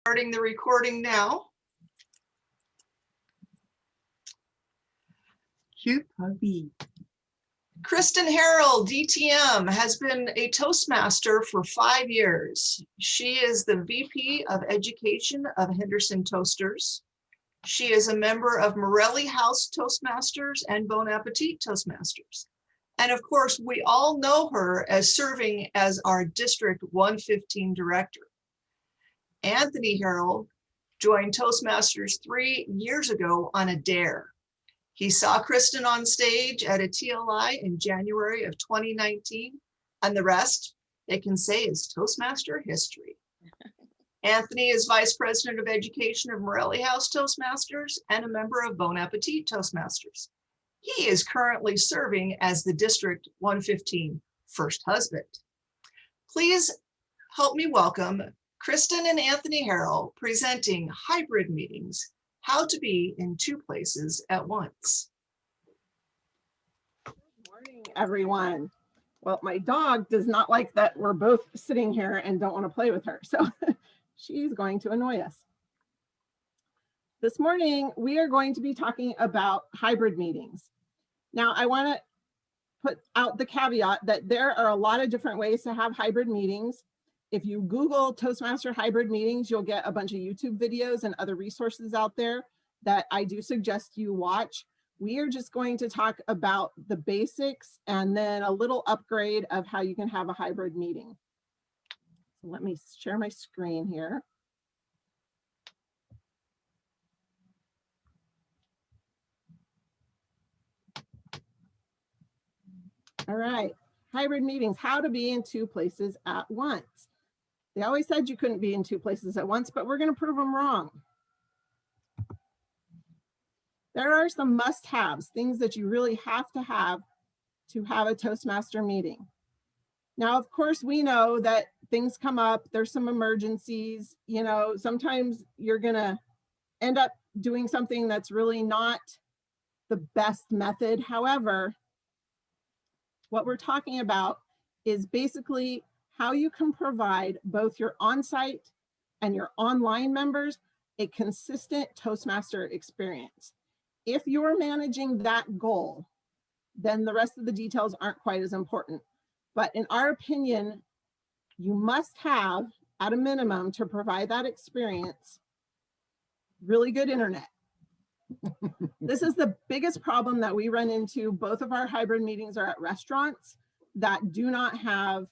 Starting the recording now. Cute puppy. Kristen Harrell, DTM, has been a Toastmaster for 5 years. She is the VP of Education of Henderson Toasters. She is a member of Morelli House Toastmasters and Bon Appetit Toastmasters. And of course, we all know her as serving as our District 115 Director. Anthony Harrell joined Toastmasters 3 years ago on a dare. He saw Kristen on stage at a TLI in January of 2019, and the rest, they can say, is Toastmaster history. Anthony is Vice President of Education of Morelli House Toastmasters and a member of Bon Appetit Toastmasters. He is currently serving as the District 115 First Husband. Please help me welcome Kristen and Anthony Harrell presenting Hybrid Meetings, How to Be in 2 Places at Once. Good morning, everyone. Well, my dog does not like that we're both sitting here and don't want to play with her, so she's going to annoy us. This morning, we are going to be talking about hybrid meetings. Now, I want to put out the caveat that there are a lot of different ways to have hybrid meetings. If you Google Toastmaster hybrid meetings, you'll get a bunch of YouTube videos and other resources out there that I do suggest you watch. We are just going to talk about the basics and then a little upgrade of how you can have a hybrid meeting. So let me share my screen here. All right, hybrid meetings, how to be in 2 places at once. They always said you couldn't be in 2 places at once, but we're going to prove them wrong. There are some must-haves, things that you really have to have a Toastmaster meeting. Now, of course, we know that things come up. There's some emergencies. You know, sometimes you're going to end up doing something that's really not the best method. However, what we're talking about is basically how you can provide both your on-site and your online members a consistent Toastmaster experience. If you're managing that goal, then the rest of the details aren't quite as important. But in our opinion, you must have, at a minimum, to provide that experience, really good internet. This is the biggest problem that we run into. Both of our hybrid meetings are at restaurants that do not have,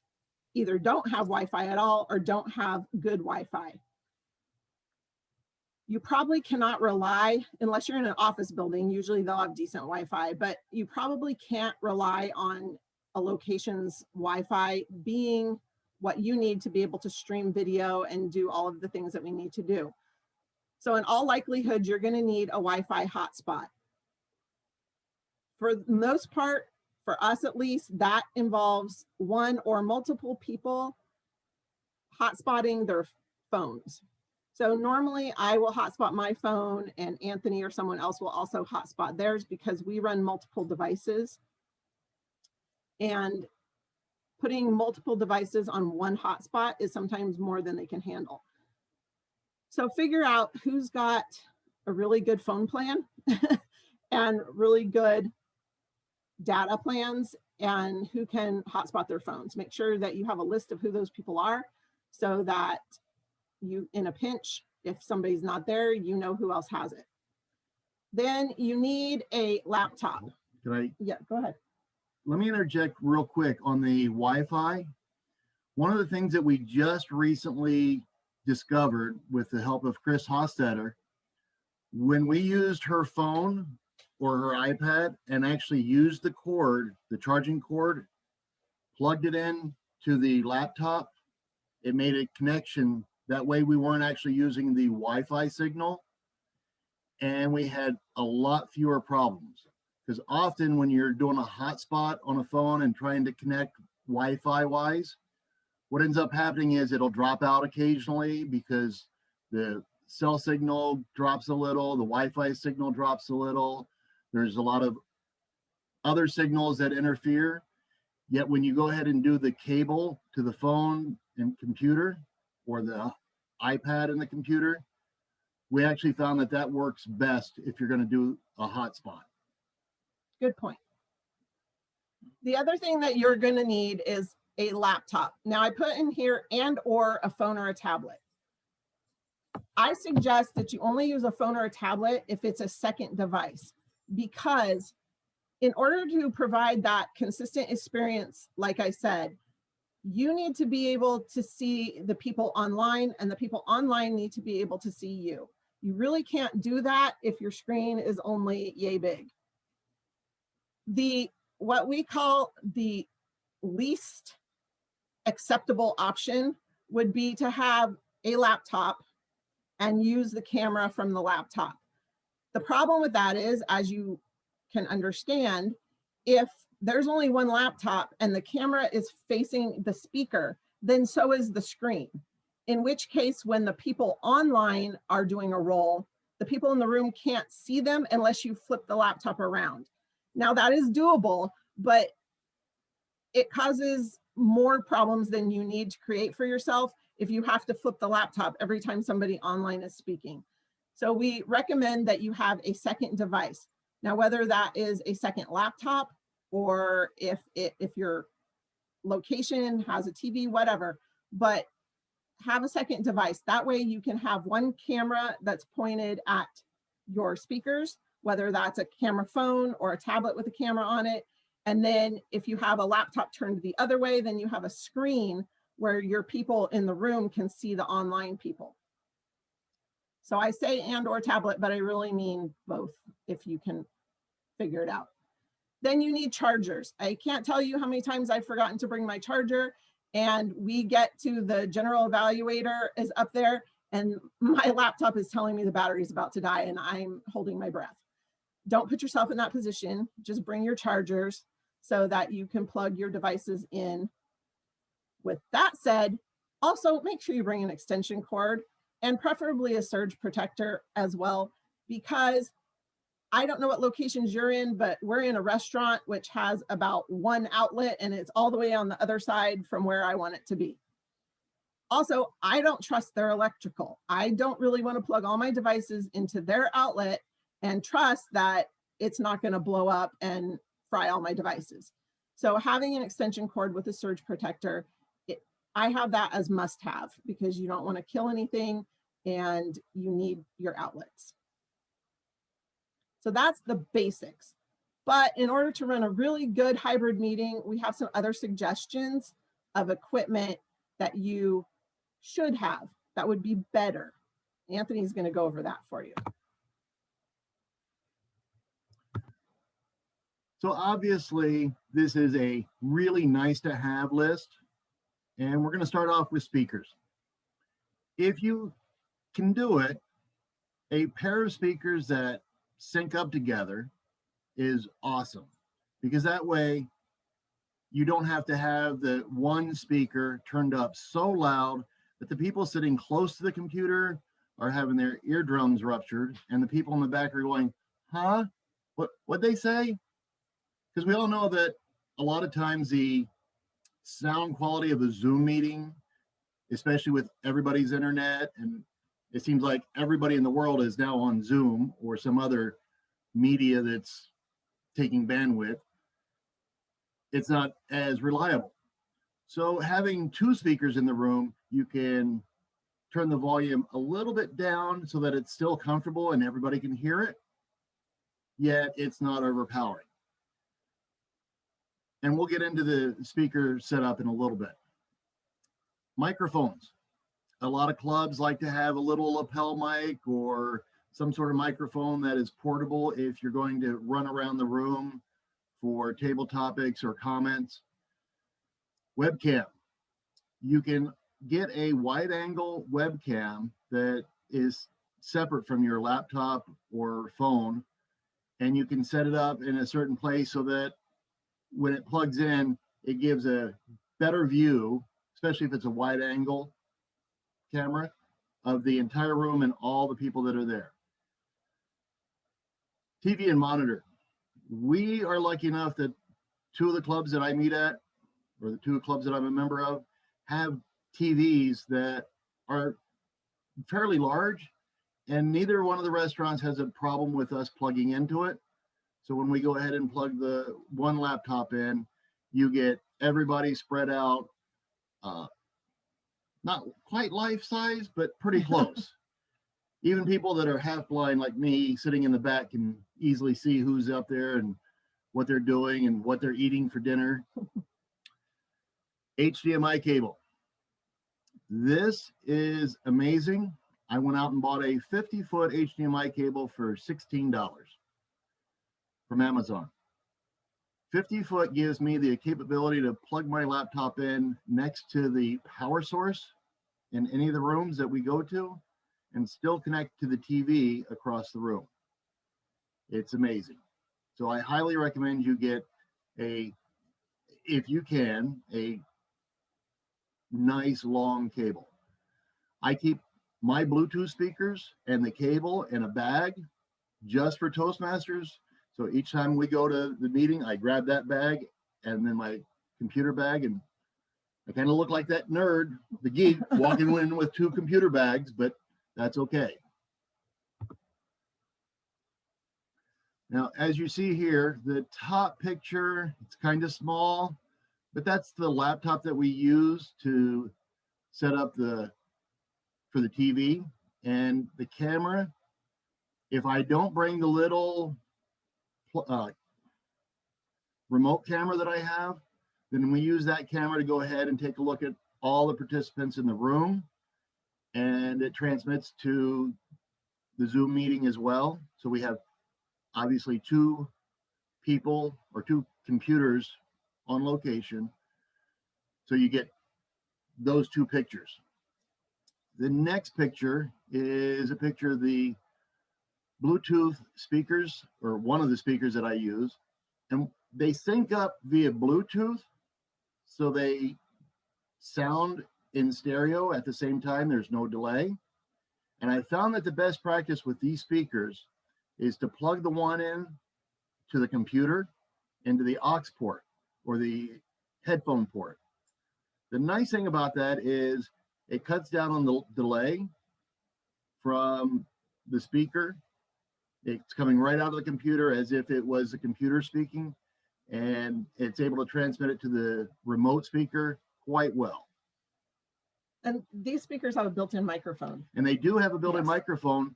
either don't have Wi-Fi at all or don't have good Wi-Fi. You probably cannot rely, unless you're in an office building, usually they'll have decent Wi-Fi, but you probably can't rely on a location's Wi-Fi being what you need to be able to stream video and do all of the things that we need to do. So in all likelihood, you're going to need a Wi-Fi hotspot. For the most part, for us at least, that involves one or multiple people hotspotting their phones. So normally I will hotspot my phone and Anthony or someone else will also hotspot theirs because we run multiple devices. And putting multiple devices on one hotspot is sometimes more than they can handle. So figure out who's got a really good phone plan and really good data plans and who can hotspot their phones. Make sure that you have a list of who those people are so that you, in a pinch, if somebody's not there, you know who else has it. Then you need a laptop. Can I? Yeah, go ahead. Let me interject real quick on the Wi-Fi. One of the things that we just recently discovered with the help of Chris Hofstetter, when we used her phone or her iPad and actually used the cord, the charging cord, plugged it in to the laptop, it made a connection. That way we weren't actually using the Wi-Fi signal, and we had a lot fewer problems. Because often when you're doing a hotspot on a phone and trying to connect Wi-Fi wise, what ends up happening is it'll drop out occasionally because the cell signal drops a little, the Wi-Fi signal drops a little. There's a lot of other signals that interfere. Yet when you go ahead and do the cable to the phone and computer or the iPad and the computer, we actually found that that works best if you're going to do a hotspot. Good point. The other thing that you're going to need is a laptop. Now I put in here and or a phone or a tablet. I suggest that you only use a phone or a tablet if it's a second device, because in order to provide that consistent experience, like I said, you need to be able to see the people online, and the people online need to be able to see you. You really can't do that if your screen is only yay big. What we call the least acceptable option would be to have a laptop and use the camera from the laptop. The problem with that is, as you can understand, if there's only one laptop and the camera is facing the speaker, then so is the screen. In which case, when the people online are doing a roll, the people in the room can't see them unless you flip the laptop around. Now that is doable, but it causes more problems than you need to create for yourself if you have to flip the laptop every time somebody online is speaking. So we recommend that you have a second device. Now, whether that is a second laptop or if your location has a TV, whatever, but have a second device. That way you can have one camera that's pointed at your speakers, whether that's a camera phone or a tablet with a camera on it. And then if you have a laptop turned the other way, then you have a screen where your people in the room can see the online people. So I say and or tablet, but I really mean both if you can figure it out. Then you need chargers. I can't tell you how many times I've forgotten to bring my charger, and we get to the general evaluator is up there and my laptop is telling me the battery is about to die and I'm holding my breath. Don't put yourself in that position. Just bring your chargers so that you can plug your devices in. With that said, also make sure you bring an extension cord and preferably a surge protector as well, because I don't know what locations you're in, but we're in a restaurant which has about one outlet and it's all the way on the other side from where I want it to be. Also, I don't trust their electrical. I don't really want to plug all my devices into their outlet and trust that it's not going to blow up and fry all my devices. So having an extension cord with a surge protector, I have that as must have, because you don't want to kill anything and you need your outlets. So that's the basics. But in order to run a really good hybrid meeting, we have some other suggestions of equipment that you should have that would be better. Anthony's going to go over that for you. So obviously, this is a really nice to have list. And we're going to start off with speakers. If you can do it, a pair of speakers that sync up together is awesome, because that way you don't have to have the one speaker turned up so loud that the people sitting close to the computer are having their eardrums ruptured and the people in the back are going, huh? What'd they say? Because we all know that a lot of times the sound quality of a Zoom meeting, especially with everybody's internet, and it seems like everybody in the world is now on Zoom or some other media that's taking bandwidth, it's not as reliable. So having two speakers in the room, you can turn the volume a little bit down so that it's still comfortable and everybody can hear it, yet it's not overpowering. And we'll get into the speaker setup in a little bit. Microphones. A lot of clubs like to have a little lapel mic or some sort of microphone that is portable if you're going to run around the room for table topics or comments. Webcam. You can get a wide angle webcam that is separate from your laptop or phone, and you can set it up in a certain place so that when it plugs in, it gives a better view, especially if it's a wide angle camera, of the entire room and all the people that are there. TV and monitor. We are lucky enough that two of the clubs that I meet at, or the two clubs that I'm a member of, have TVs that are fairly large, and neither one of the restaurants has a problem with us plugging into it. So when we go ahead and plug the one laptop in, you get everybody spread out, not quite life size, but pretty close. Even people that are half blind like me sitting in the back can easily see who's up there and what they're doing and what they're eating for dinner. HDMI cable. This is amazing. I went out and bought a 50-foot HDMI cable for $16 from Amazon. 50-foot gives me the capability to plug my laptop in next to the power source in any of the rooms that we go to and still connect to the TV across the room. It's amazing. So I highly recommend you get if you can, a nice long cable. I keep my Bluetooth speakers and the cable in a bag just for Toastmasters. So each time we go to the meeting, I grab that bag and then my computer bag, and I kind of look like that nerd, the geek, walking in with 2 computer bags, but that's okay. Now, as you see here, the top picture, it's kind of small, but that's the laptop that we use to set up for the TV. And the camera, if I don't bring the little remote camera that I have, then we use that camera to go ahead and take a look at all the participants in the room, and it transmits to the Zoom meeting as well. So we have obviously 2 people or 2 computers on location. So you get those 2 pictures. The next picture is a picture of the Bluetooth speakers, or one of the speakers that I use, and they sync up via Bluetooth, so they sound in stereo at the same time. There's no delay. And I found that the best practice with these speakers is to plug the one in to the computer into the aux port or the headphone port. The nice thing about that is it cuts down on the delay from the speaker. It's coming right out of the computer as if it was the computer speaking, and it's able to transmit it to the remote speaker quite well. And these speakers have a built-in microphone. And they do have a built-in Yes. microphone.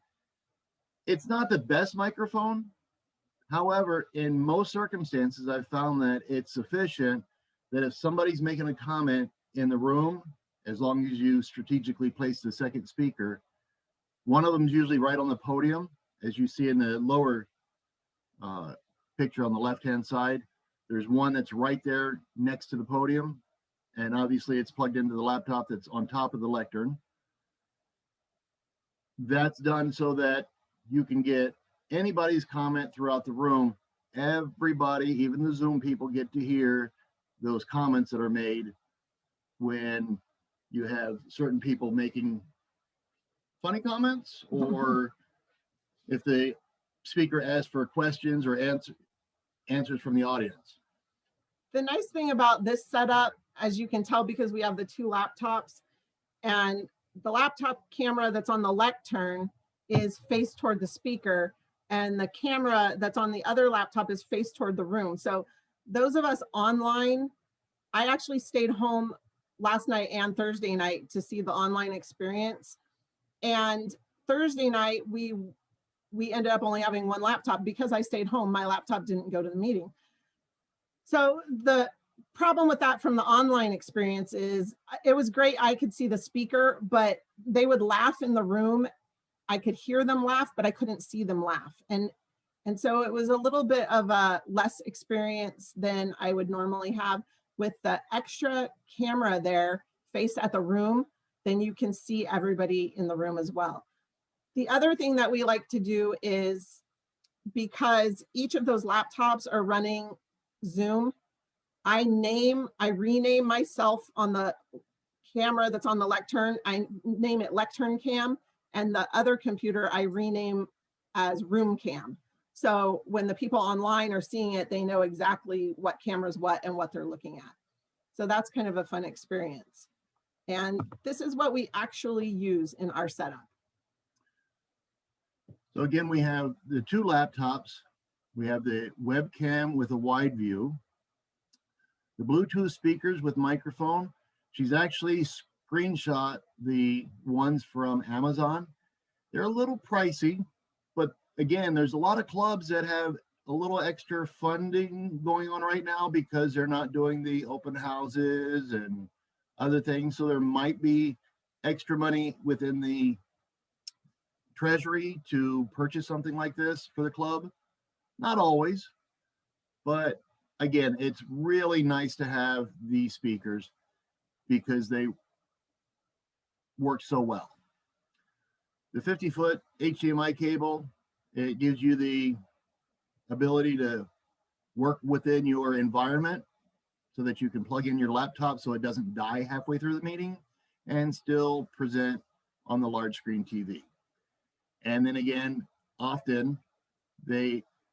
It's not the best microphone. However, in most circumstances, I've found that it's sufficient that if somebody's making a comment in the room, as long as you strategically place the second speaker, one of them is usually right on the podium, as you see in the lower picture on the left-hand side. There's one that's right there next to the podium, and obviously it's plugged into the laptop that's on top of the lectern. That's done so that you can get anybody's comment throughout the room. Everybody, even the Zoom people, get to hear those comments that are made when you have certain people making funny comments, or if the speaker asks for questions or answers from the audience. The nice thing about this setup, as you can tell, because we have the 2 laptops, and the laptop camera that's on the lectern is faced toward the speaker, and the camera that's on the other laptop is faced toward the room. So those of us online, I actually stayed home last night and Thursday night to see the online experience. And Thursday night, we ended up only having 1 laptop because I stayed home. My laptop didn't go to the meeting. So the problem with that from the online experience is it was great. I could see the speaker, but they would laugh in the room. I could hear them laugh, but I couldn't see them laugh. And so it was a little bit of a less experience than I would normally have. With the extra camera there faced at the room, then you can see everybody in the room as well. The other thing that we like to do is, because each of those laptops are running Zoom, I rename myself on the camera that's on the lectern. I name it Lectern Cam, and the other computer I rename as Room Cam. So when the people online are seeing it, they know exactly what camera's what and what they're looking at. So that's kind of a fun experience. And this is what we actually use in our setup. So again, we have the two laptops. We have the webcam with a wide view, the Bluetooth speakers with microphone. She's actually screenshot the ones from Amazon. They're a little pricey, but again, there's a lot of clubs that have a little extra funding going on right now because they're not doing the open houses and other things. So there might be extra money within the treasury to purchase something like this for the club. Not always, but again, it's really nice to have these speakers because they work so well. The 50-foot HDMI cable, it gives you the ability to work within your environment so that you can plug in your laptop so it doesn't die halfway through the meeting and still present on the large screen TV. And then again, often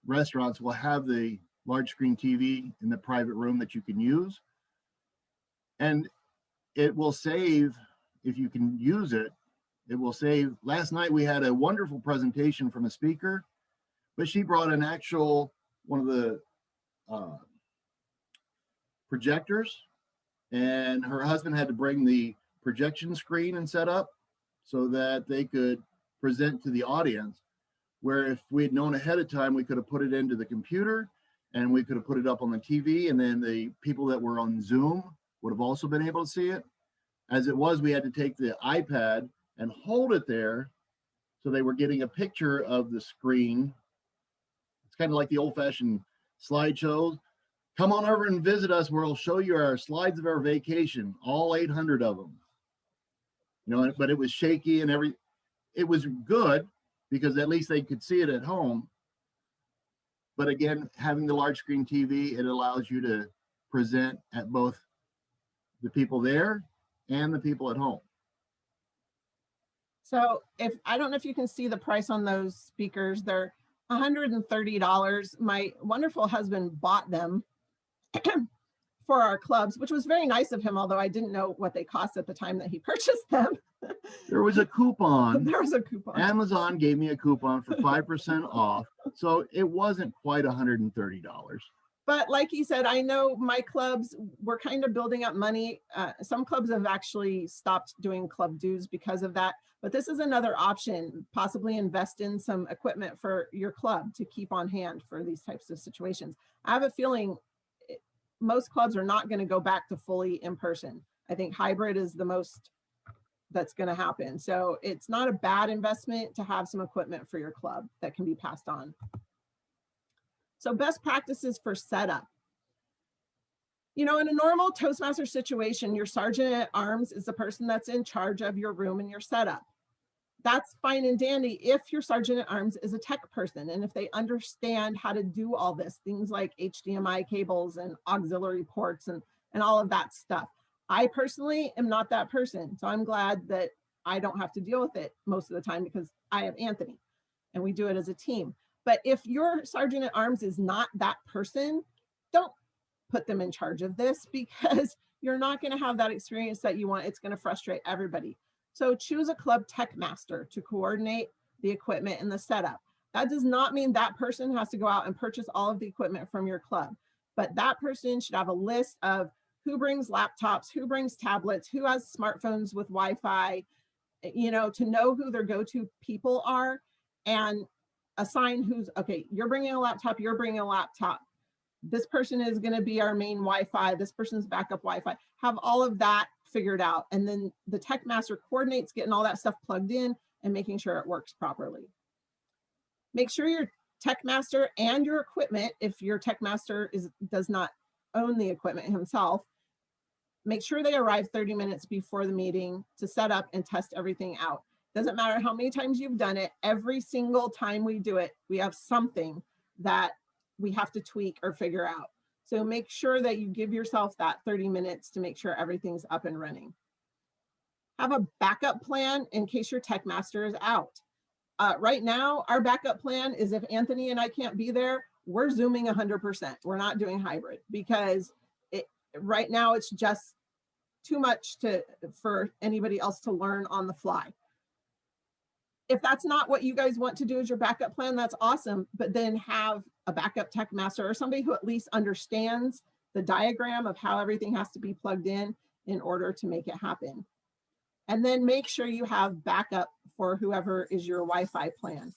restaurants will have the large screen TV in the private room that you can use. And it will save, if you can use it, it will save. Last night we had a wonderful presentation from a speaker, but she brought an actual, one of the projectors, and her husband had to bring the projection screen and set up so that they could present to the audience, where if we had known ahead of time, we could have put it into the computer and we could have put it up on the TV, and then the people that were on Zoom would have also been able to see it. As it was, we had to take the iPad and hold it there so they were getting a picture of the screen. It's kind of like the old-fashioned slideshows. Come on over and visit us where we'll show you our slides of our vacation, all 800 of them. You know, but it was shaky and it was good because at least they could see it at home. But again, having the large screen TV, it allows you to present at both the people there and the people at home. So I don't know if you can see the price on those speakers. They're $130. My wonderful husband bought them for our clubs, which was very nice of him, although I didn't know what they cost at the time that he purchased them. There was a coupon. There was a coupon. Amazon gave me a coupon for 5% off. So it wasn't quite $130. But like he said, I know my clubs were kind of building up money. Some clubs have actually stopped doing club dues because of that. But this is another option, possibly invest in some equipment for your club to keep on hand for these types of situations. I have a feeling most clubs are not going to go back to fully in person. I think hybrid is the most that's going to happen. So it's not a bad investment to have some equipment for your club that can be passed on. So best practices for setup. You know, in a normal Toastmaster situation, your sergeant at arms is the person that's in charge of your room and your setup. That's fine and dandy if your sergeant at arms is a tech person and if they understand how to do all this, things like HDMI cables and auxiliary ports and all of that stuff. I personally am not that person, so I'm glad that I don't have to deal with it most of the time because I have Anthony and we do it as a team. But if your sergeant at arms is not that person, don't put them in charge of this because you're not going to have that experience that you want. It's going to frustrate everybody. So choose a club tech master to coordinate the equipment and the setup. That does not mean that person has to go out and purchase all of the equipment from your club, but that person should have a list of who brings laptops, who brings tablets, who has smartphones with Wi-Fi, you know, to know who their go-to people are and assign who's, okay, you're bringing a laptop, you're bringing a laptop. This person is going to be our main Wi-Fi. This person's backup Wi-Fi. Have all of that figured out. And then the tech master coordinates getting all that stuff plugged in and making sure it works properly. Make sure your tech master and your equipment, if your tech master does not own the equipment himself, make sure they arrive 30 minutes before the meeting to set up and test everything out. Doesn't matter how many times you've done it, every single time we do it, we have something that we have to tweak or figure out. So make sure that you give yourself that 30 minutes to make sure everything's up and running. Have a backup plan in case your tech master is out. Right now, our backup plan is if Anthony and I can't be there, we're Zooming 100%. We're not doing hybrid because right now it's just too much for anybody else to learn on the fly. If that's not what you guys want to do as your backup plan, that's awesome. But then have a backup tech master or somebody who at least understands the diagram of how everything has to be plugged in order to make it happen. And then make sure you have backup for whoever is your Wi-Fi plan.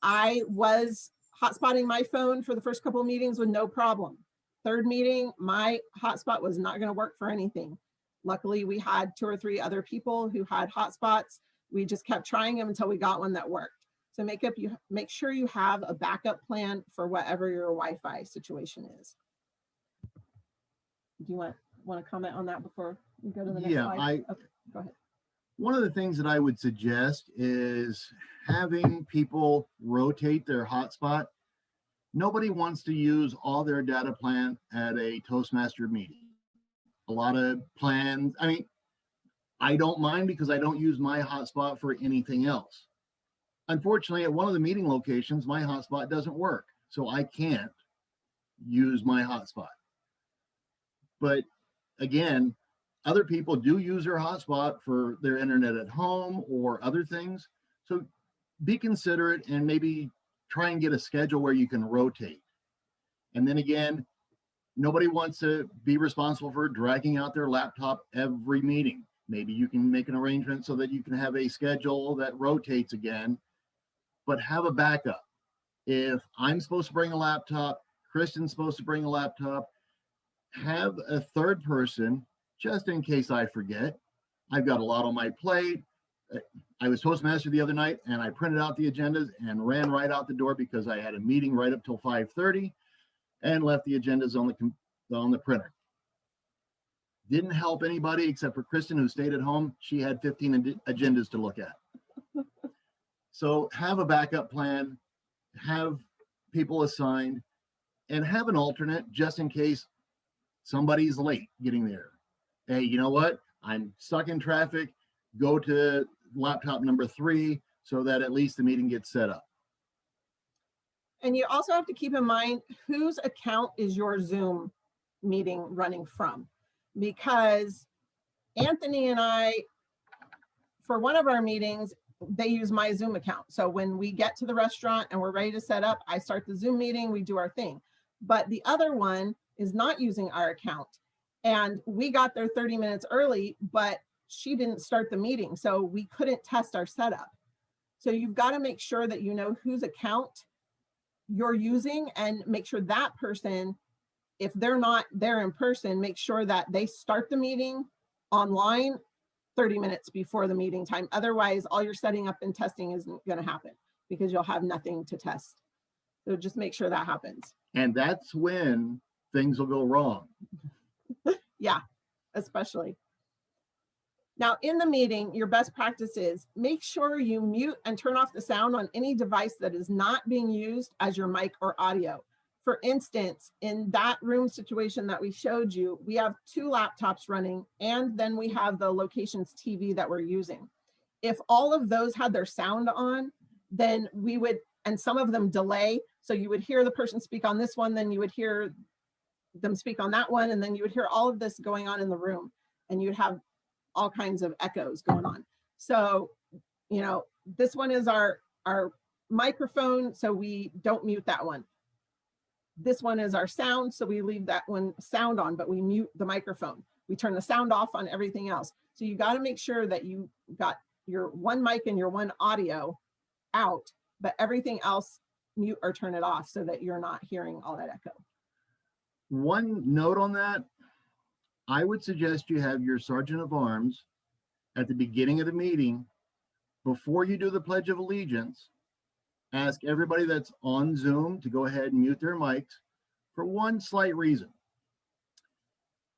I was hotspotting my phone for the first couple of meetings with no problem. Third meeting, my hotspot was not going to work for anything. Luckily, we had 2 or 3 other people who had hotspots. We just kept trying them until we got one that worked. So make sure you have a backup plan for whatever your Wi-Fi situation is. Do you want to comment on that before we go to the next slide? Okay, go ahead. One of the things that I would suggest is having people rotate their hotspot. Nobody wants to use all their data plan at a Toastmaster meeting. A lot of plans, I mean, I don't mind because I don't use my hotspot for anything else. Unfortunately, at one of the meeting locations, my hotspot doesn't work, so I can't use my hotspot. But again, other people do use their hotspot for their internet at home or other things. So be considerate and maybe try and get a schedule where you can rotate. And then again, nobody wants to be responsible for dragging out their laptop every meeting. Maybe you can make an arrangement so that you can have a schedule that rotates again, but have a backup. If I'm supposed to bring a laptop, Kristen's supposed to bring a laptop, have a third person just in case I forget. I've got a lot on my plate. I was Toastmaster the other night and I printed out the agendas and ran right out the door because I had a meeting right up till 5:30 and left the agendas on the printer. Didn't help anybody except for Kristen, who stayed at home. She had 15 agendas to look at. So have a backup plan, have people assigned, and have an alternate just in case somebody's late getting there. Hey, you know what? I'm stuck in traffic. Go to laptop number 3 so that at least the meeting gets set up. And you also have to keep in mind whose account is your Zoom meeting running from, because Anthony and I, for one of our meetings, they use my Zoom account. So when we get to the restaurant and we're ready to set up, I start the Zoom meeting, we do our thing. But the other one is not using our account. And we got there 30 minutes early, but she didn't start the meeting. So we couldn't test our setup. So you've got to make sure that you know whose account you're using and make sure that person, if they're not there in person, make sure that they start the meeting online 30 minutes before the meeting time. Otherwise, all your setting up and testing isn't going to happen because you'll have nothing to test. So just make sure that happens. And that's when things will go wrong. Yeah, especially. Now in the meeting, your best practice is make sure you mute and turn off the sound on any device that is not being used as your mic or audio. For instance, in that room situation that we showed you, we have 2 laptops running and then we have the location's TV that we're using. If all of those had their sound on, then we would, and some of them delay. So you would hear the person speak on this one, then you would hear them speak on that one, and then you would hear all of this going on in the room and you'd have all kinds of echoes going on. So, you know, this one is our microphone, so we don't mute that one. This one is our sound, so we leave that one sound on, but we mute the microphone. We turn the sound off on everything else. So you got to make sure that you got your one mic and your one audio out, but everything else mute or turn it off so that you're not hearing all that echo. One note on that, I would suggest you have your Sergeant of Arms at the beginning of the meeting, before you do the Pledge of Allegiance, ask everybody that's on Zoom to go ahead and mute their mics for one slight reason.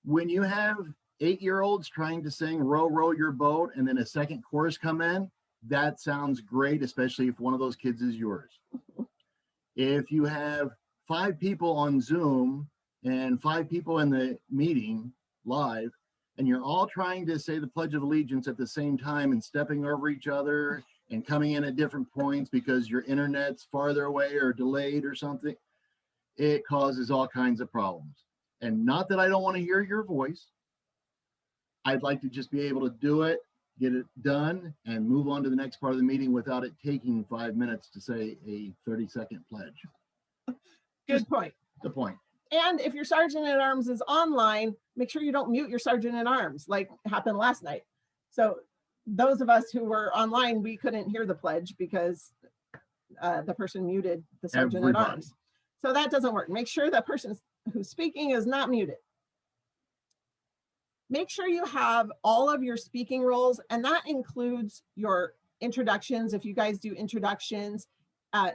When you have 8-year-olds trying to sing Row, Row Your Boat and then a second chorus come in, that sounds great, especially if one of those kids is yours. If you have 5 people on Zoom and 5 people in the meeting live, and you're all trying to say the Pledge of Allegiance at the same time and stepping over each other and coming in at different points because your internet's farther away or delayed or something, it causes all kinds of problems. And not that I don't want to hear your voice. I'd like to just be able to do it get it done, and move on to the next part of the meeting without it taking 5 minutes to say a 30-second pledge. Good point. The point. And if your sergeant at arms is online, make sure you don't mute your sergeant at arms like happened last night. So those of us who were online, we couldn't hear the pledge because the person muted the sergeant at arms. So that doesn't work. Make sure that person who's speaking is not muted. Make sure you have all of your speaking roles, and that includes your introductions. If you guys do introductions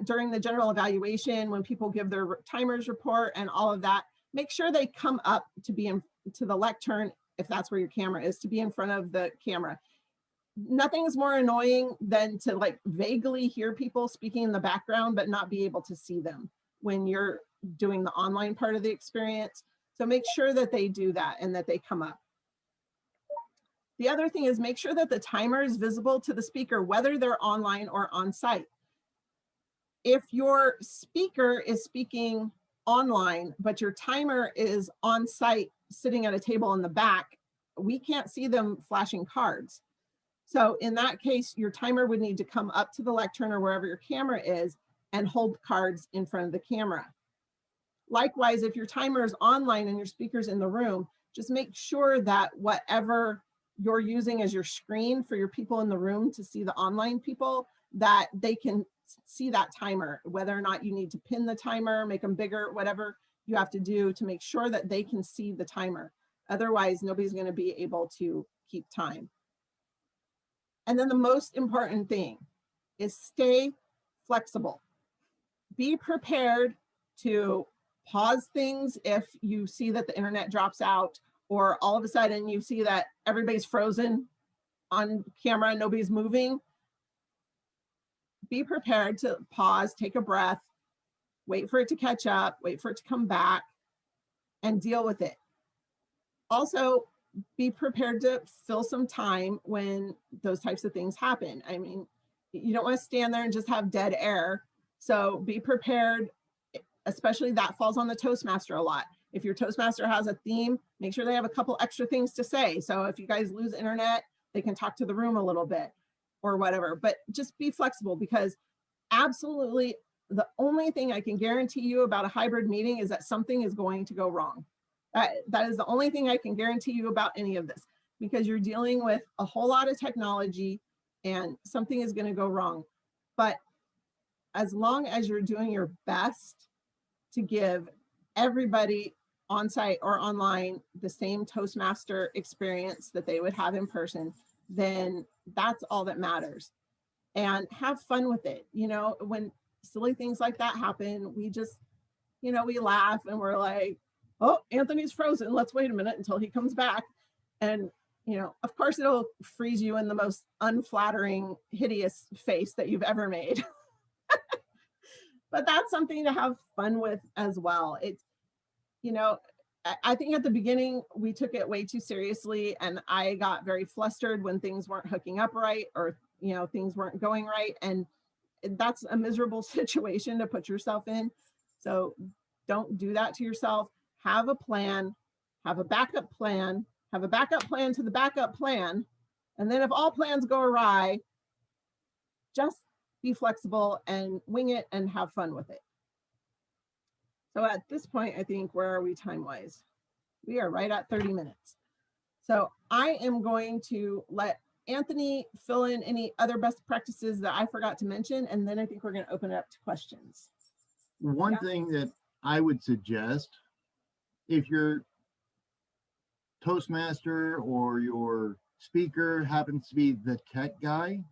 during the general evaluation, when people give their timers report and all of that, make sure they come up to be to the lectern, if that's where your camera is, to be in front of the camera. Nothing's more annoying than to like vaguely hear people speaking in the background, but not be able to see them when you're doing the online part of the experience. So make sure that they do that and that they come up. The other thing is make sure that the timer is visible to the speaker, whether they're online or on site. If your speaker is speaking online, but your timer is on site sitting at a table in the back, we can't see them flashing cards. So in that case, your timer would need to come up to the lectern or wherever your camera is and hold cards in front of the camera. Likewise, if your timer is online and your speaker's in the room, just make sure that whatever you're using as your screen for your people in the room to see the online people, that they can see that timer, whether or not you need to pin the timer, make them bigger, whatever you have to do to make sure that they can see the timer. Otherwise, nobody's going to be able to keep time. And then the most important thing is stay flexible. Be prepared to pause things if you see that the internet drops out, or all of a sudden you see that everybody's frozen on camera and nobody's moving. Be prepared to pause, take a breath, wait for it to catch up, wait for it to come back, and deal with it. Also, be prepared to fill some time when those types of things happen. I mean, you don't want to stand there and just have dead air. So be prepared, especially that falls on the Toastmaster a lot. If your Toastmaster has a theme, make sure they have a couple extra things to say. So if you guys lose internet, they can talk to the room a little bit or whatever, but just be flexible, because absolutely the only thing I can guarantee you about a hybrid meeting is that something is going to go wrong. That is the only thing I can guarantee you about any of this, because you're dealing with a whole lot of technology and something is going to go wrong. But as long as you're doing your best to give everybody on site or online the same Toastmaster experience that they would have in person, then that's all that matters. And have fun with it. You know, when silly things like that happen, we just, you know, we laugh and we're like, oh, Anthony's frozen. Let's wait a minute until he comes back. And, you know, of course it'll freeze you in the most unflattering, hideous face that you've ever made. But that's something to have fun with as well. It's, you know, I think at the beginning we took it way too seriously, and I got very flustered when things weren't hooking up right, or, you know, things weren't going right. And that's a miserable situation to put yourself in. So don't do that to yourself. Have a plan, have a backup plan, have a backup plan to the backup plan. And then if all plans go awry, just be flexible and wing it and have fun with it. So at this point, I think, where are we time-wise? We are right at 30 minutes. So I am going to let Anthony fill in any other best practices that I forgot to mention, and then I think we're going to open it up to questions. One thing that I would suggest, if your Toastmaster or your speaker happens to be the tech guy,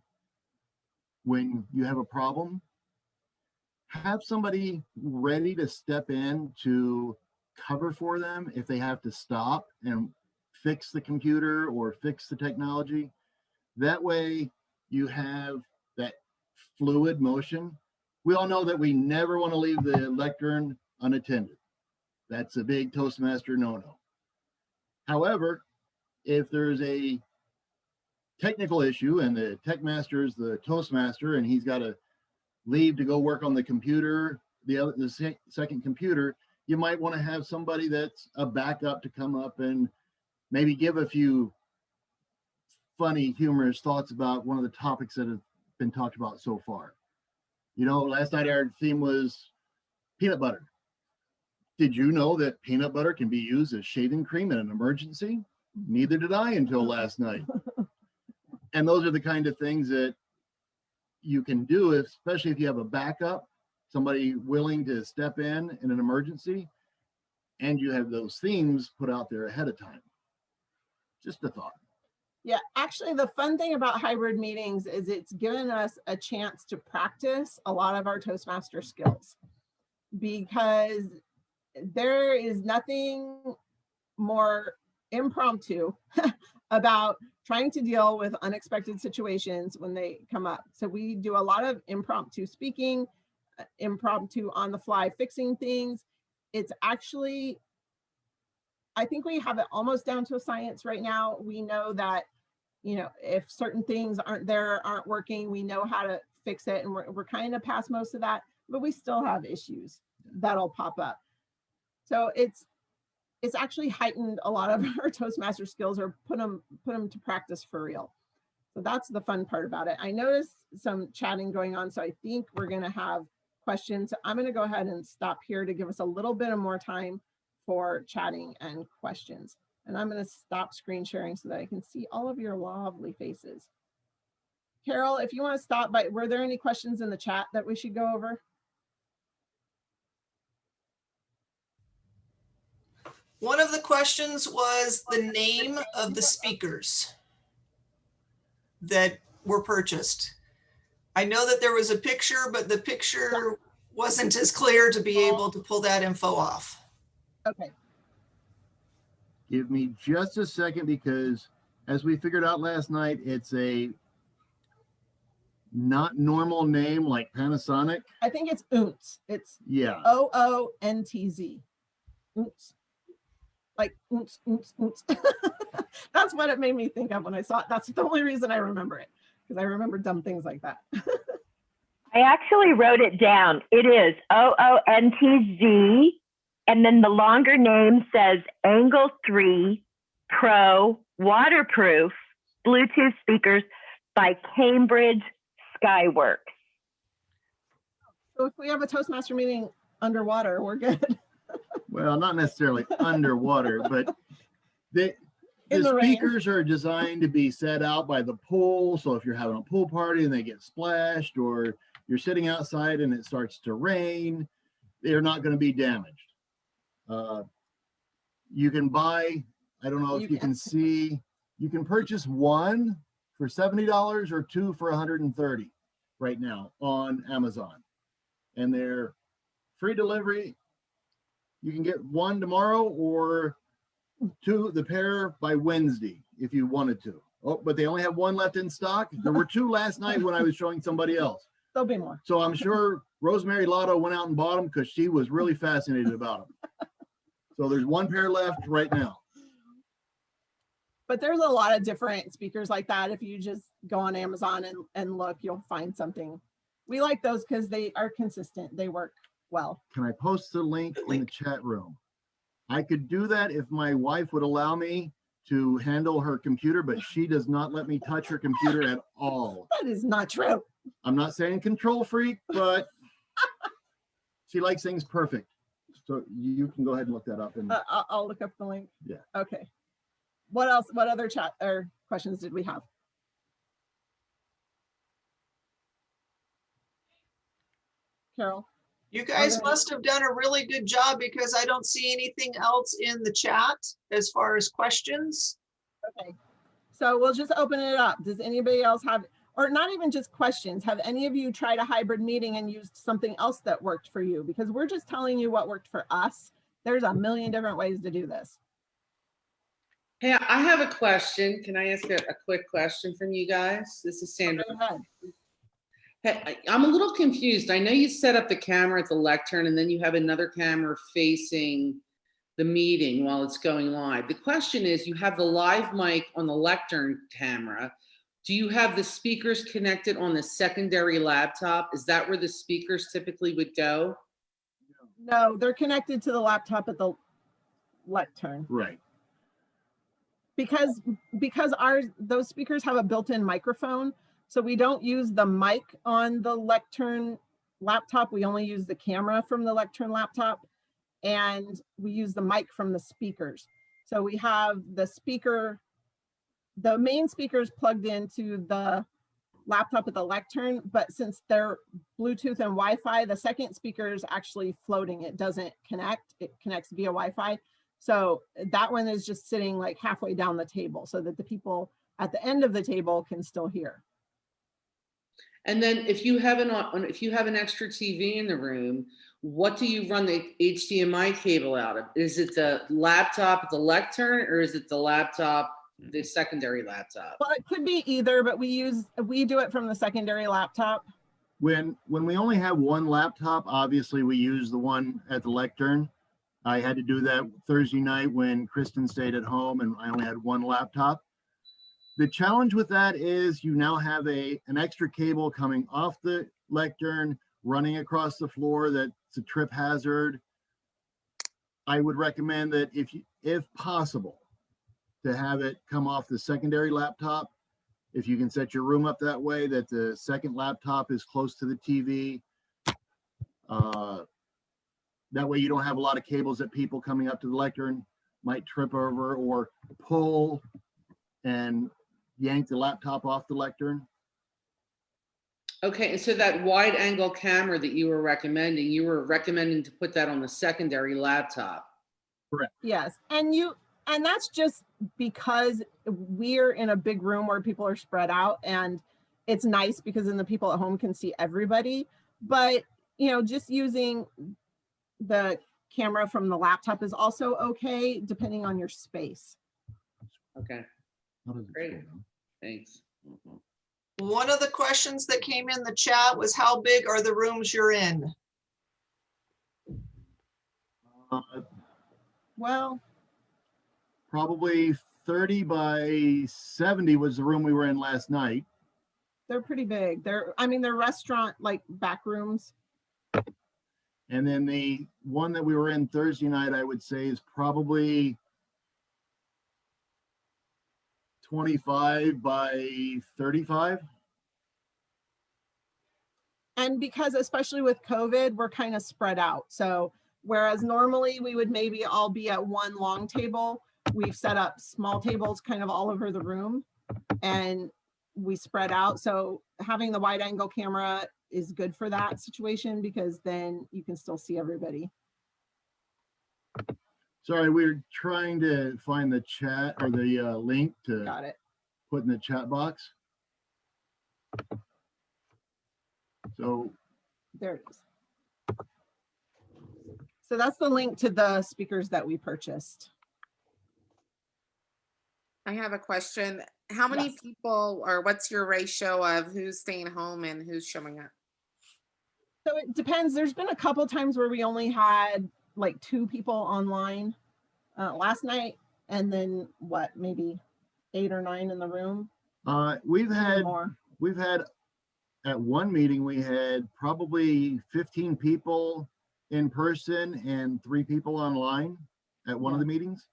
when you have a problem, have somebody ready to step in to cover for them if they have to stop and fix the computer or fix the technology. That way you have that fluid motion. We all know that we never want to leave the lectern unattended. That's a big Toastmaster no-no. However, if there's a technical issue and the tech master is the Toastmaster and he's got to leave to go work on the computer, the second computer, you might want to have somebody that's a backup to come up and maybe give a few funny, humorous thoughts about one of the topics that have been talked about so far. You know, last night our theme was peanut butter. Did you know that peanut butter can be used as shaving cream in an emergency? Neither did I until last night. And those are the kind of things that you can do, especially if you have a backup, somebody willing to step in an emergency, and you have those themes put out there ahead of time. Just a thought. Yeah, actually, the fun thing about hybrid meetings is it's given us a chance to practice a lot of our Toastmaster skills, because there is nothing more impromptu about trying to deal with unexpected situations when they come up. So we do a lot of impromptu speaking, impromptu on the fly fixing things. It's actually, I think we have it almost down to a science right now. We know that, you know, if certain things aren't working, we know how to fix it. And we're kind of past most of that, but we still have issues that'll pop up. So it's actually heightened a lot of our Toastmaster skills, or put them to practice for real. So that's the fun part about it. I noticed some chatting going on, so I think we're going to have questions. I'm going to go ahead and stop here to give us a little bit of more time for chatting and questions. And I'm going to stop screen sharing so that I can see all of your lovely faces. Carol, if you want to stop by, were there any questions in the chat that we should go over? One of the questions was the name of the speakers that were purchased. I know that there was a picture, but the picture wasn't as clear to be able to pull that info off. Okay. Give me just a second, because as we figured out last night, it's a not normal name like Panasonic. I think it's OONTZ. It's OONTZ. OONTZ. Like OONTZ, OONTZ, OONTZ. That's what it made me think of when I saw it. That's the only reason I remember it, because I remember dumb things like that. I actually wrote it down. It is OONTZ, and then the longer name says Angle 3 Pro Waterproof Bluetooth speakers by Cambridge Skyworks. So if we have a Toastmaster meeting underwater, we're good. Well, not necessarily underwater, but the speakers are designed to be set out by the pool. So if you're having a pool party and they get splashed, or you're sitting outside and it starts to rain, they're not going to be damaged. You can buy, I don't know if you can see, you can purchase one for $70 or two for $130 right now on Amazon. And they're free delivery. You can get one tomorrow or two, the pair, by Wednesday if you wanted to. Oh, but they only have one left in stock. There were two last night when I was showing somebody else. There'll be more. So I'm sure Rosemary Lotto went out and bought them because she was really fascinated about them. So there's one pair left right now. But there's a lot of different speakers like that. If you just go on Amazon and look, you'll find something. We like those because they are consistent. They work well. Can I post the link in the chat room? I could do that if my wife would allow me to handle her computer, but she does not let me touch her computer at all. That is not true. I'm not saying control freak, but she likes things perfect. So you can go ahead and look that up. And I'll look up the link. Yeah. Okay. What else? What other chat or questions did we have? Carol? You guys must have done a really good job, because I don't see anything else in the chat as far as questions. Okay. So we'll just open it up. Does anybody else have, or not even just questions, have any of you tried a hybrid meeting and used something else that worked for you? Because we're just telling you what worked for us. There's a million different ways to do this. Hey, I have a question. Can I ask a quick question from you guys? This is Sandra. Go ahead. Hey, I'm a little confused. I know you set up the camera at the lectern and then you have another camera facing the meeting while it's going live. The question is, you have the live mic on the lectern camera. Do you have the speakers connected on the secondary laptop? Is that where the speakers typically would go? No, they're connected to the laptop at the lectern. Right. because those speakers have a built-in microphone, so we don't use the mic on the lectern laptop. We only use the camera from the lectern laptop, and we use the mic from the speakers. So we have the main speakers plugged into the laptop at the lectern, but since they're Bluetooth and Wi-Fi, the second speaker is actually floating. It doesn't connect, it connects via Wi-Fi. So that one is just sitting like halfway down the table so that the people at the end of the table can still hear. And then if you have an extra TV in the room, what do you run the HDMI cable out of? Is it the laptop at the lectern, or is it the laptop, the secondary laptop? Well, it could be either, but we do it from the secondary laptop. When we only have one laptop, obviously we use the one at the lectern. I had to do that Thursday night when Kristen stayed at home and I only had one laptop. The challenge with that is you now have an extra cable coming off the lectern, running across the floor. That's a trip hazard. I would recommend that if possible, to have it come off the secondary laptop. If you can set your room up that way, that the second laptop is close to the TV. That way you don't have a lot of cables that people coming up to the lectern might trip over or pull and yank the laptop off the lectern. Okay, and so that wide angle camera that you were recommending to put that on the secondary laptop. Correct. Yes, and that's just because we're in a big room where people are spread out, and it's nice because then the people at home can see everybody. But just using the camera from the laptop is also okay, depending on your space. Okay, great, thanks. One of the questions that came in the chat was, how big are the rooms you're in? Well, probably 30 by 70 was the room we were in last night. They're pretty big. They're restaurant like back rooms. And then the one that we were in Thursday night, I would say, is probably 25 by 35. And because especially with COVID, we're kind of spread out. So whereas normally we would maybe all be at one long table, we've set up small tables kind of all over the room and we spread out. So having the wide angle camera is good for that situation because then you can still see everybody. Sorry, we're trying to find the chat or the link to Got it. Put in the chat box. So there it is. So that's the link to the speakers that we purchased. I have a question. How many Yes. people, or what's your ratio of who's staying home and who's showing up? So it depends. There's been a couple times where we only had like 2 people online last night, and then maybe 8 or 9 in the room. We've had more. At one meeting, we had probably 15 people in person and 3 people online at one of the meetings.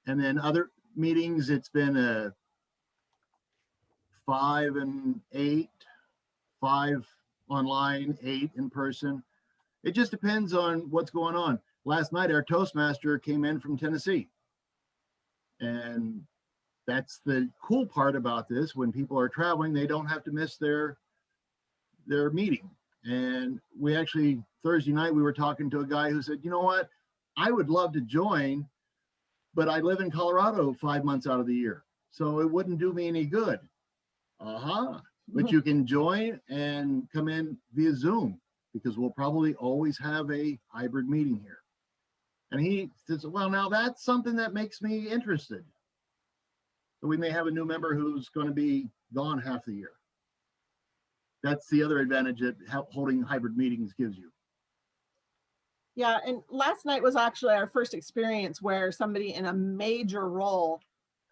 And then other meetings, it's been a 5 and 8, 5 online, 8 in person. It just depends on what's going on. Last night, our Toastmaster came in from Tennessee. And that's the cool part about this. When people are traveling, they don't have to miss their meeting. And we actually, Thursday night, we were talking to a guy who said, you know what, I would love to join, but I live in Colorado 5 months out of the year, so it wouldn't do me any good. But you can join and come in via Zoom, because we'll probably always have a hybrid meeting here. And he says, well, now that's something that makes me interested. So we may have a new member who's going to be gone half the year. That's the other advantage that holding hybrid meetings gives you. Yeah, and last night was actually our first experience where somebody in a major role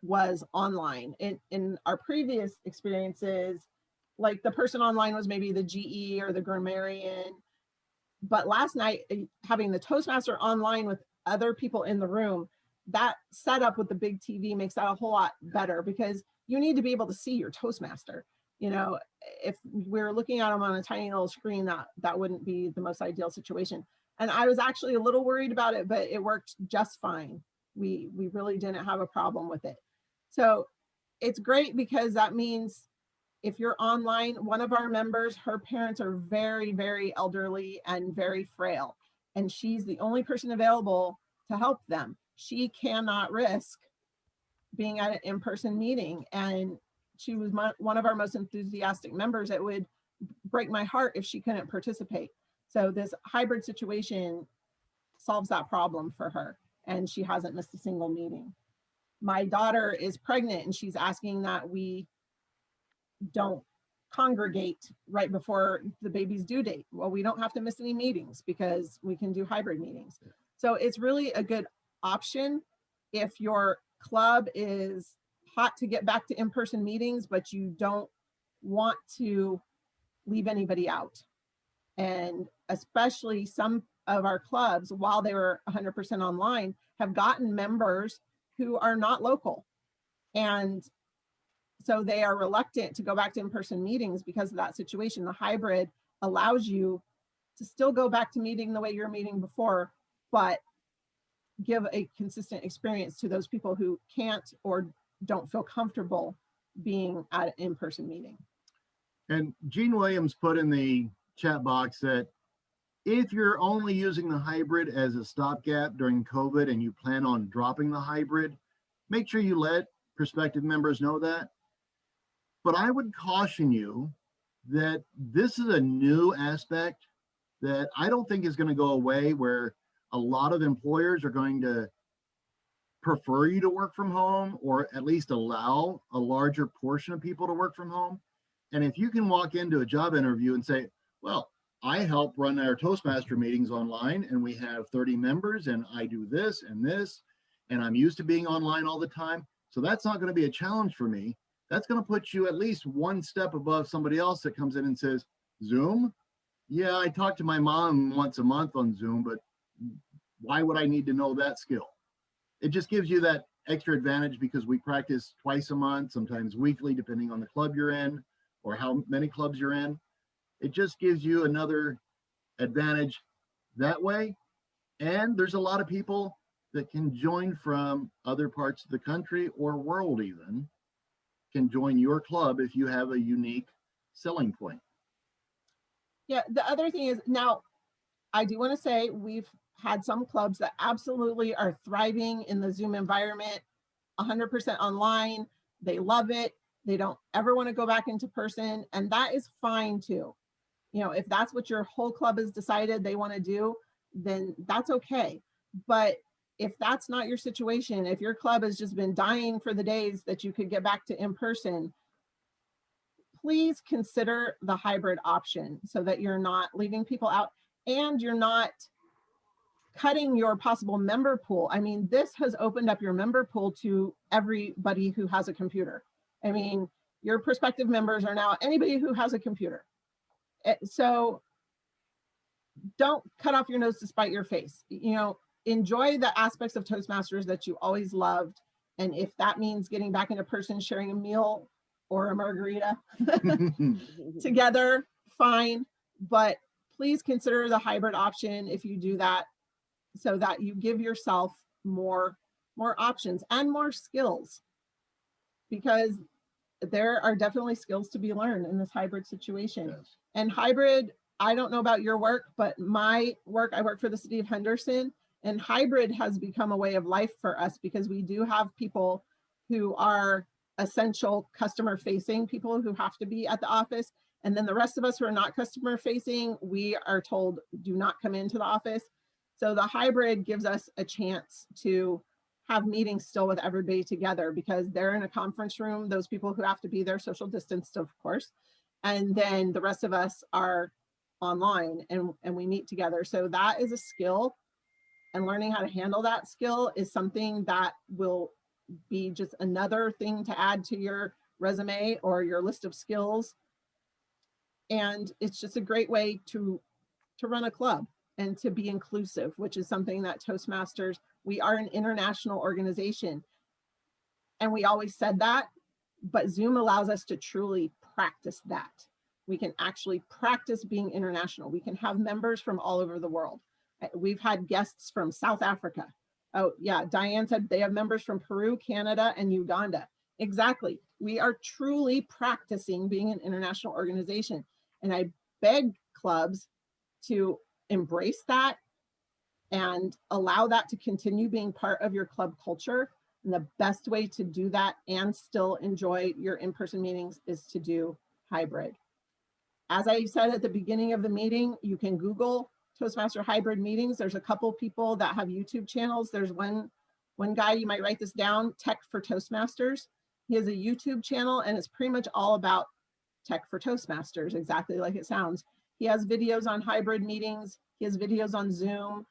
was online. In our previous experiences, like the person online was maybe the GE or the grammarian. But last night, having the Toastmaster online with other people in the room, that setup with the big TV makes that a whole lot better, because you need to be able to see your Toastmaster. You know, if we're looking at them on a tiny little screen, that wouldn't be the most ideal situation. And I was actually a little worried about it, but it worked just fine. We really didn't have a problem with it. So it's great, because that means if you're online, one of our members, her parents are very, very elderly and very frail, and she's the only person available to help them. She cannot risk being at an in-person meeting, and she was one of our most enthusiastic members. It would break my heart if she couldn't participate. So this hybrid situation solves that problem for her, and she hasn't missed a single meeting. My daughter is pregnant, and she's asking that we don't congregate right before the baby's due date. Well, we don't have to miss any meetings because we can do hybrid meetings. So it's really a good option if your club is hot to get back to in-person meetings, but you don't want to leave anybody out. And especially some of our clubs, while they were 100% online, have gotten members who are not local. And so they are reluctant to go back to in-person meetings because of that situation. The hybrid allows you to still go back to meeting the way you're meeting before, but give a consistent experience to those people who can't or don't feel comfortable being at an in-person meeting. And Gene Williams put in the chat box that if you're only using the hybrid as a stopgap during COVID and you plan on dropping the hybrid, make sure you let prospective members know that. But I would caution you that this is a new aspect that I don't think is going to go away, where a lot of employers are going to prefer you to work from home, or at least allow a larger portion of people to work from home. And if you can walk into a job interview and say, well, I help run our Toastmaster meetings online, and we have 30 members, and I do this, and I'm used to being online all the time, so that's not going to be a challenge for me. That's going to put you at least one step above somebody else that comes in and says, Zoom? Yeah, I talk to my mom once a month on Zoom, but why would I need to know that skill? It just gives you that extra advantage, because we practice twice a month, sometimes weekly, depending on the club you're in or how many clubs you're in. It just gives you another advantage that way. And there's a lot of people that can join from other parts of the country or world, even can join your club if you have a unique selling point. Yeah, the other thing is, now I do want to say we've had some clubs that absolutely are thriving in the Zoom environment, 100% online. They love it. They don't ever want to go back into person, and that is fine too. You know, if that's what your whole club has decided they want to do, then that's okay. But if that's not your situation, if your club has just been dying for the days that you could get back to in person, please consider the hybrid option so that you're not leaving people out and you're not cutting your possible member pool. I mean, this has opened up your member pool to everybody who has a computer. I mean, your prospective members are now anybody who has a computer. So don't cut off your nose to spite your face. You know, enjoy the aspects of Toastmasters that you always loved. And if that means getting back into person, sharing a meal or a margarita together, fine. But please consider the hybrid option if you do that, so that you give yourself more options and more skills, because there are definitely skills to be learned in this hybrid situation. Yes. And hybrid, I don't know about your work, but my work, I work for the city of Henderson, and hybrid has become a way of life for us, because we do have people who are essential customer facing people who have to be at the office. And then the rest of us who are not customer facing, we are told do not come into the office. So the hybrid gives us a chance to have meetings still with everybody together, because they're in a conference room, those people who have to be there, social distanced, of course. And then the rest of us are online and we meet together. So that is a skill, and learning how to handle that skill is something that will be just another thing to add to your resume or your list of skills. And it's just a great way to run a club and to be inclusive, which is something that Toastmasters We are an international organization. And we always said that, but Zoom allows us to truly practice that. We can actually practice being international. We can have members from all over the world. We've had guests from South Africa. Oh yeah, Diane said they have members from Peru, Canada, and Uganda. Exactly. We are truly practicing being an international organization. And I beg clubs to embrace that and allow that to continue being part of your club culture. And the best way to do that and still enjoy your in-person meetings is to do hybrid. As I said at the beginning of the meeting, you can Google Toastmaster hybrid meetings. There's a couple people that have YouTube channels. There's one guy, you might write this down, Tech for Toastmasters. He has a YouTube channel and it's pretty much all about Tech for Toastmasters, exactly like it sounds. He has videos on hybrid meetings. He has videos on Zoom,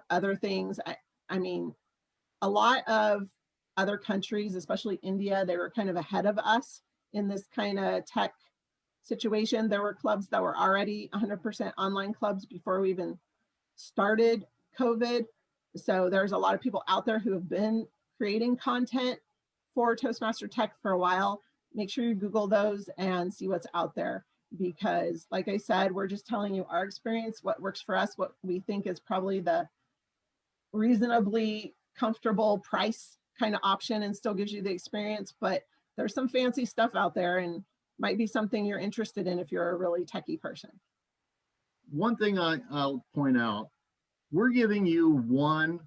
other things. I mean, a lot of other countries, especially India, they were kind of ahead of us in this kind of tech situation. There were clubs that were already 100% online clubs before we even started COVID. So there's a lot of people out there who have been creating content for Toastmaster Tech for a while. Make sure you Google those and see what's out there, because like I said, we're just telling you our experience, what works for us, what we think is probably the reasonably comfortable price kind of option and still gives you the experience. But there's some fancy stuff out there and might be something you're interested in if you're a really techie person. One thing I'll point out, we're giving you one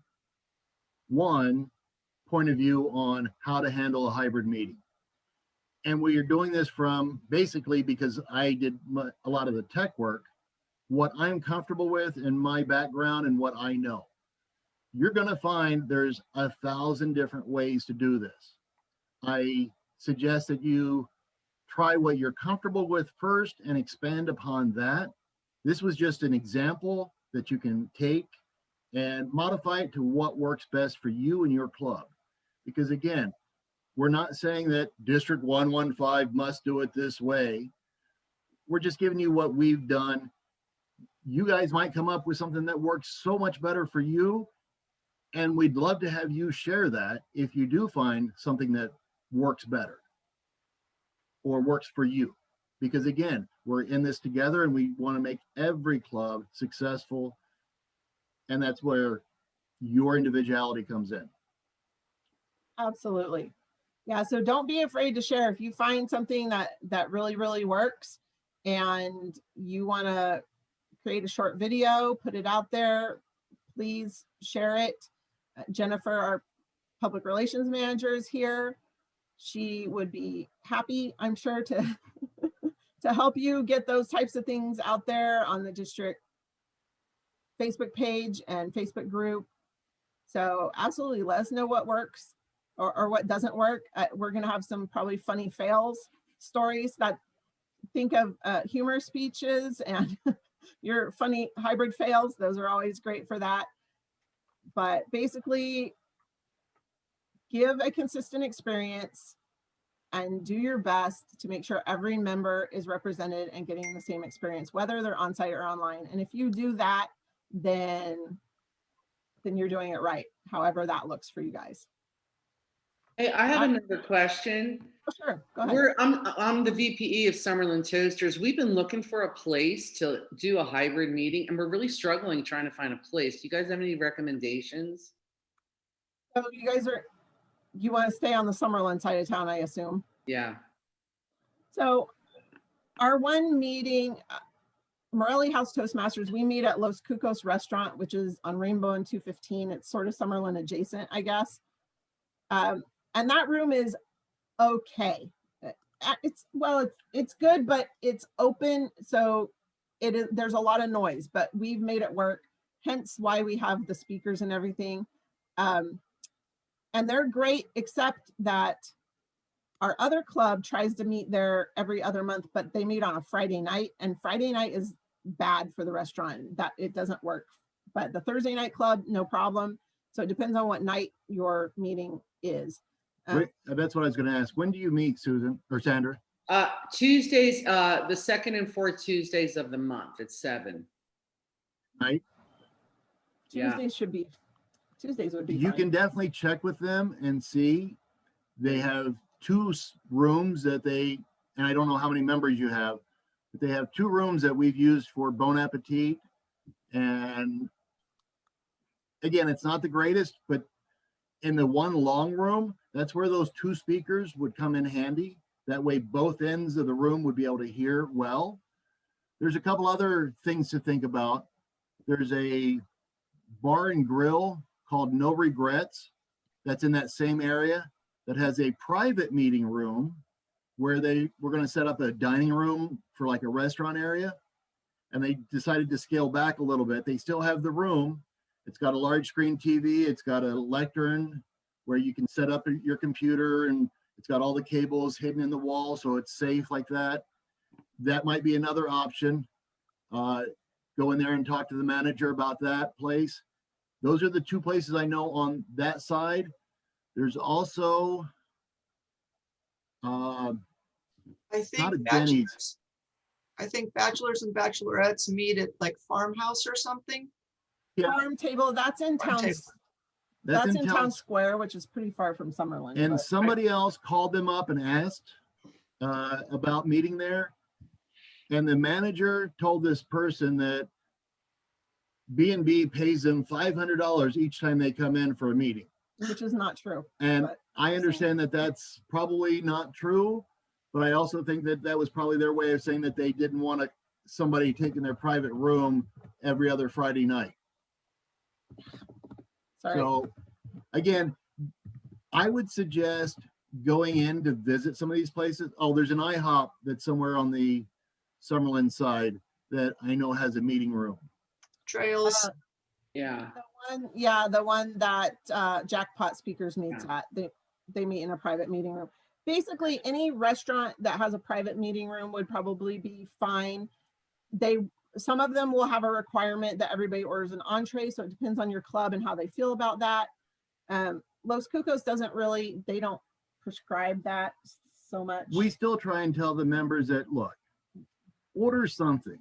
point of view on how to handle a hybrid meeting. And we are doing this from basically, because I did a lot of the tech work, what I'm comfortable with in my background and what I know. You're going to find there's 1,000 different ways to do this. I suggest that you try what you're comfortable with first and expand upon that. This was just an example that you can take and modify it to what works best for you and your club. Because again, we're not saying that District 115 must do it this way. We're just giving you what we've done. You guys might come up with something that works so much better for you. And we'd love to have you share that if you do find something that works better or works for you. Because again, we're in this together and we want to make every club successful. And that's where your individuality comes in. Absolutely. Yeah, so don't be afraid to share. If you find something that really, really works and you want to create a short video, put it out there, please share it. Jennifer, our public relations manager, is here. She would be happy, I'm sure, to to help you get those types of things out there on the district Facebook page and Facebook group. So absolutely, let us know what works or what doesn't work. We're going to have some probably funny fails stories that think of humor speeches and your funny hybrid fails. Those are always great for that. But basically, give a consistent experience and do your best to make sure every member is represented and getting the same experience, whether they're on site or online. And if you do that, then you're doing it right, however that looks for you guys. Hey, I have another question. Oh, sure, go ahead. I'm the VPE of Summerlin Toasters. We've been looking for a place to do a hybrid meeting, and we're really struggling trying to find a place. Do you guys have any recommendations? So you want to stay on the Summerlin side of town, I assume? Yeah. So our one meeting, Morelli House Toastmasters, we meet at Los Cucos Restaurant, which is on Rainbow and 215. It's sort of Summerlin adjacent, I guess. And that room is okay. It's good, but it's open, so there's a lot of noise, but we've made it work, hence why we have the speakers and everything. And they're great, except that our other club tries to meet there every other month, but they meet on a Friday night, and Friday night is bad for the restaurant. That it doesn't work. But the Thursday night club, no problem. So it depends on what night your meeting is. That's what I was going to ask. When do you meet, Susan or Sandra? Tuesdays, the second and fourth Tuesdays of the month at 7. Night. Tuesdays should be Tuesdays would be You fine. can definitely check with them and see. They have two rooms that they, and I don't know how many members you have, but they have 2 rooms that we've used for Bon Appetit. And again, it's not the greatest, but in the one long room, that's where those 2 speakers would come in handy. That way both ends of the room would be able to hear well. There's a couple other things to think about. There's a bar and grill called No Regrets that's in that same area that has a private meeting room where we're going to set up a dining room for like a restaurant area. And they decided to scale back a little bit. They still have the room. It's got a large screen TV. It's got a lectern where you can set up your computer, and it's got all the cables hidden in the wall, so it's safe like that. That might be another option. Go in there and talk to the manager about that place. Those are the 2 places I know on that side. There's also I not a think Denny's. bachelors and bachelorettes meet at like Farmhouse or something. Yeah. Farm Table, that's in Farm town. Table. That's in town square, which is pretty far from Summerlin. And but- somebody else called them up and asked about meeting there. And the manager told this person that B&B pays them $500 each time they come in for a meeting. which is not true. And But- I understand that that's probably not true, but I also think that that was probably their way of saying that they didn't want somebody taking their private room every other Friday night. Sorry. So again, I would suggest going in to visit some of these places. Oh, there's an IHOP that's somewhere on the Summerlin side that I know has a meeting room. Trails. Yeah. The one that Jackpot Speakers meets Yeah. at. They meet in a private meeting room. Basically, any restaurant that has a private meeting room would probably be fine. Some of them will have a requirement that everybody orders an entree, so it depends on your club and how they feel about that. Los Cucos they don't prescribe that so much. We still try and tell the members that, look, order something.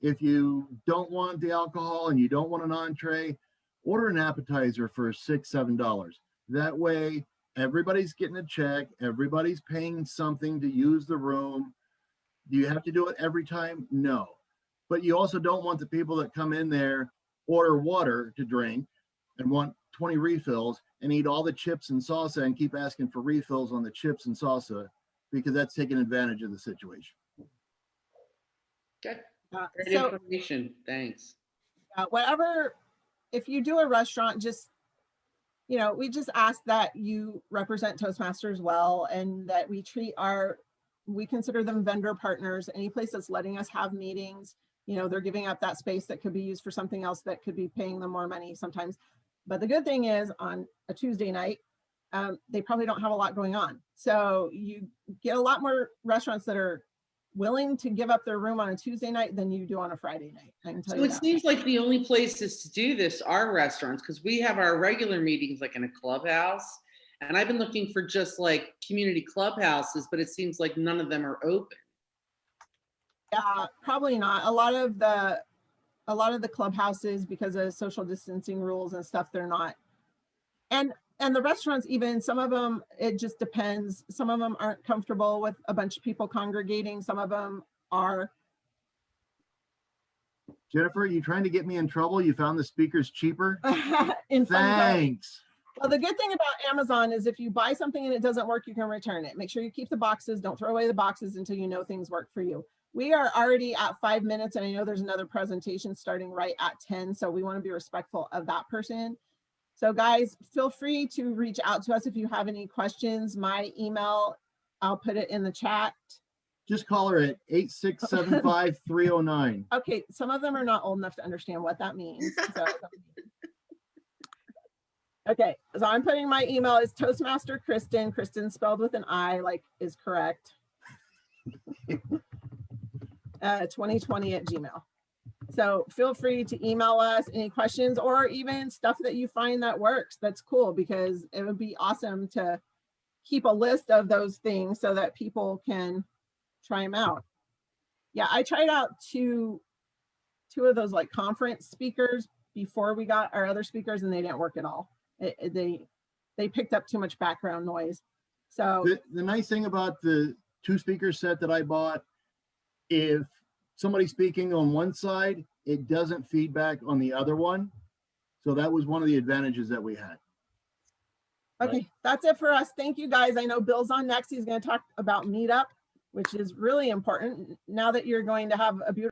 If you don't want the alcohol and you don't want an entree, order an appetizer for $6, $7. That way, everybody's getting a check. Everybody's paying something to use the room. Do you have to do it every time? No. But you also don't want the people that come in there, order water to drink and want 20 refills and eat all the chips and salsa and keep asking for refills on the chips and salsa, because that's taking advantage of the situation. Okay. Great So information. Thanks. if you do a restaurant, just, we just ask that you represent Toastmasters well, and that we consider them vendor partners. Any place that's letting us have meetings, they're giving up that space that could be used for something else that could be paying them more money sometimes. But the good thing is, on a Tuesday night, they probably don't have a lot going on. So you get a lot more restaurants that are willing to give up their room on a Tuesday night than you do on a Friday night. I can tell So you it that. seems like the only places to do this are restaurants, because we have our regular meetings like in a clubhouse. And I've been looking for just like community clubhouses, but it seems like none of them are open. Yeah, probably not. A lot of the clubhouses, because of social distancing rules and stuff, they're not. And the restaurants, even some of them, it just depends. Some of them aren't comfortable with a bunch of people congregating. Some of them are. Jennifer, are you trying to get me in trouble? You found the speakers cheaper? In some way. Thanks. Well, the good thing about Amazon is if you buy something and it doesn't work, you can return it. Make sure you keep the boxes. Don't throw away the boxes until you know things work for you. We are already at 5 minutes, and I know there's another presentation starting right at 10. So we want to be respectful of that person. So guys, feel free to reach out to us if you have any questions. My email, I'll put it in the chat. Just call her at 8675309. Okay, some of them are not old enough to understand what that means. So, okay, so I'm putting my email is Toastmaster Kristen. Kristen spelled with an I, like is correct. 2020@gmail.com. So feel free to email us any questions or even stuff that you find that works. That's cool, because it would be awesome to keep a list of those things so that people can try them out. Yeah, I tried out two of those like conference speakers before we got our other speakers, and they didn't work at all. They picked up too much background noise. So The nice thing about the 2-speaker set that I bought, if somebody's speaking on one side, it doesn't feedback on the other one. So that was one of the advantages that we had. okay, that's it for us. Thank you guys. I know Bill's on next. He's going to talk about Meetup, which is really important now that you're going to have a beautiful